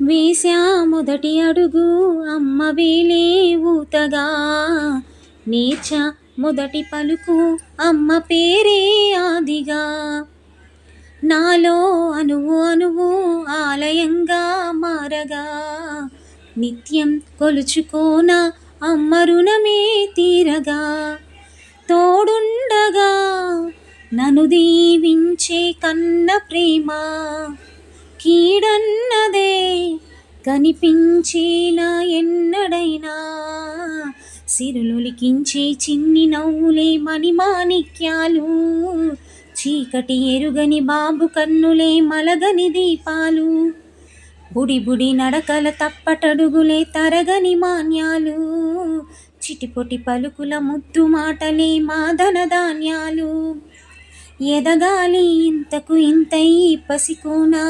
వేశా మొదటి అడుగు అమ్మ వేలే ఊతగా, నేర్చా మొదటి పలుకు అమ్మ పేరే ఆదిగా, నాలో అణువు అణువు ఆలయంగా మారగా, నిత్యం కొలుచుకోన అమ్మ రుణమే తీరగా, తోడుండగా నన్ను దీవించే కన్న ప్రేమ, కీడన్నదే కనిపించేనా ఎన్నడైనా, సిరులులికించే చిన్ని నవ్వులే మణిమాణిక్యాలు, చీకటి ఎరుగని బాబు కన్నులే మలగని దీపాలు, బుడి బుడి నడకల తప్పటడుగులే తరగని మాన్యాలు, చిటిపొటి పలుకుల ముద్దు మాటలే మాదన ధాన్యాలు, ఎదగాలి ఇంతకు ఇంతై పసికోనా.